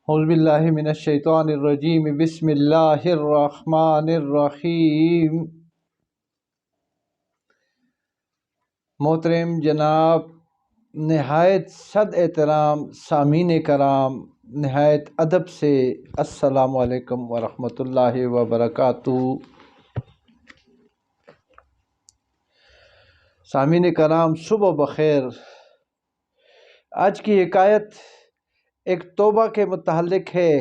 اعوذ باللہ من الشیطان الرجیم بسم اللہ الرحمن الرحیم۔ محترم جناب، نہایت صد احترام سامعین کرام، نہایت ادب سے السلام علیکم ورحمۃ اللہ وبرکاتہ۔ سامعین کرام، صبح بخیر۔ آج کی حکایت ایک توبہ کے متعلق ہے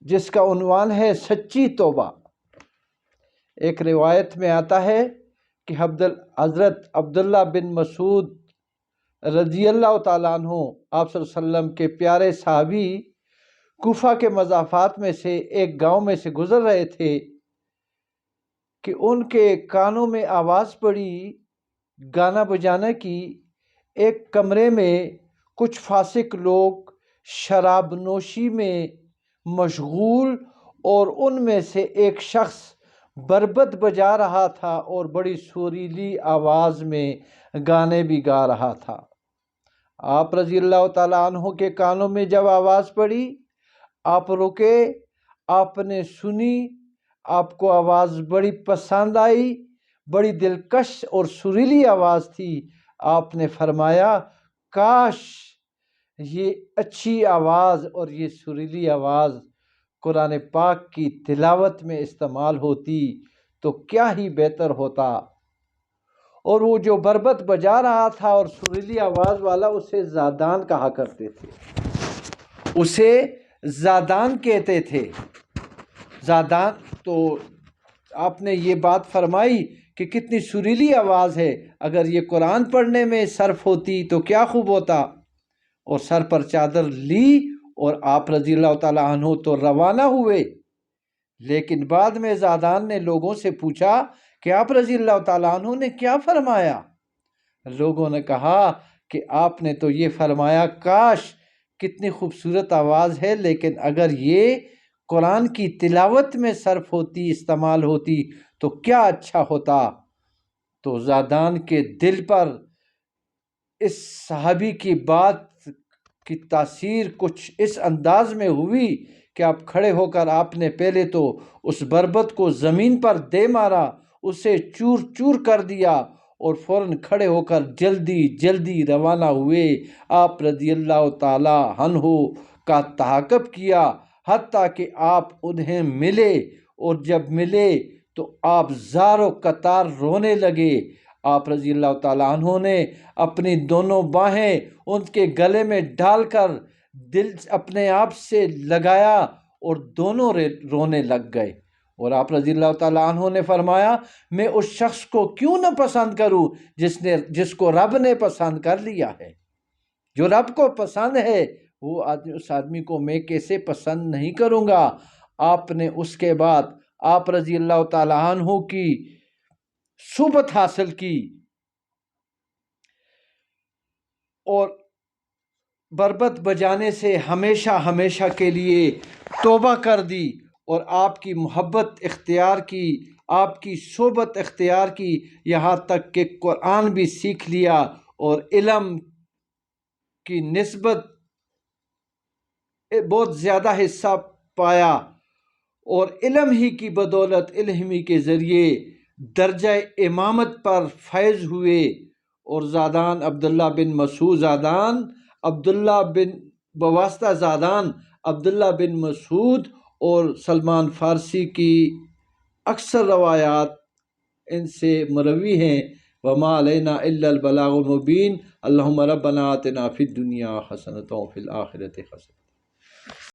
جس کا عنوان ہے سچی توبہ۔ ایک روایت میں آتا ہے کہ حضرت عبداللہ بن مسعود رضی اللہ تعالیٰ عنہ آپ صلی اللہ علیہ وسلم کے پیارے صحابی کوفہ کے مضافات میں سے ایک گاؤں میں سے گزر رہے تھے کہ ان کے کانوں میں آواز پڑی گانا بجانے کی۔ ایک کمرے میں کچھ فاسق لوگ شراب نوشی میں مشغول اور ان میں سے ایک شخص بربط بجا رہا تھا اور بڑی سریلی آواز میں گانے بھی گا رہا تھا۔ آپ رضی اللہ تعالیٰ عنہ کے کانوں میں جب آواز پڑی، آپ رکے، آپ نے سنی، آپ کو آواز بڑی پسند آئی، بڑی دلکش اور سریلی آواز تھی۔ آپ نے فرمایا، کاش یہ اچھی آواز اور یہ سریلی آواز قرآن پاک کی تلاوت میں استعمال ہوتی تو کیا ہی بہتر ہوتا۔ اور وہ جو بربط بجا رہا تھا اور سریلی آواز والا، اسے زادان کہا کرتے تھے، اسے زادان کہتے تھے۔ زادان تو آپ نے یہ بات فرمائی کہ کتنی سریلی آواز ہے، اگر یہ قرآن پڑھنے میں صرف ہوتی تو کیا خوب ہوتا۔ اور سر پر چادر لی اور آپ رضی اللہ تعالیٰ عنہ تو روانہ ہوئے۔ لیکن بعد میں زادان نے لوگوں سے پوچھا کہ آپ رضی اللہ تعالیٰ عنہ نے کیا فرمایا؟ لوگوں نے کہا کہ آپ نے تو یہ فرمایا، کاش کتنی خوبصورت آواز ہے، لیکن اگر یہ قرآن کی تلاوت میں صرف ہوتی، استعمال ہوتی تو کیا اچھا ہوتا۔ تو زادان کے دل پر اس صحابی کی بات کی تاثیر کچھ اس انداز میں ہوئی کہ آپ کھڑے ہو کر آپ نے پہلے تو اس بربط کو زمین پر دے مارا، اسے چور چور کر دیا اور فوراً کھڑے ہو کر جلدی روانہ ہوئے۔ آپ رضی اللہ تعالی عنہ کا تعاقب کیا حتیٰ کہ آپ انہیں ملے، اور جب ملے تو آپ زار و قطار رونے لگے۔ آپ رضی اللہ تعالیٰ عنہ نے اپنی دونوں باہیں ان کے گلے میں ڈال کر دل اپنے آپ سے لگایا اور دونوں رونے لگ گئے۔ اور آپ رضی اللہ تعالیٰ عنہ نے فرمایا، میں اس شخص کو کیوں نہ پسند کروں جس کو رب نے پسند کر لیا ہے۔ جو رب کو پسند ہے وہ اس آدمی کو میں کیسے پسند نہیں کروں گا۔ آپ نے اس کے بعد آپ رضی اللہ تعالیٰ عنہ کی صحبت حاصل کی اور بربط بجانے سے ہمیشہ کے لیے توبہ کر دی، اور آپ کی محبت اختیار کی، آپ کی صحبت اختیار کی، یہاں تک کہ قرآن بھی سیکھ لیا اور علم کی نسبت بہت زیادہ حصہ پایا، اور علم ہی کی بدولت، علم ہی کے ذریعے درجہ امامت پر فائز ہوئے۔ اور زادان عبداللہ بن مسعود، زادان عبداللہ بن بواسطہ زادان عبداللہ بن مسعود اور سلمان فارسی کی اکثر روایات ان سے مروی ہیں۔ وما علینا الا البلاغ المبین۔ اللہم ربنا آتنا فی الدنیا حسنۃ وفی الآخرۃ حسنۃ۔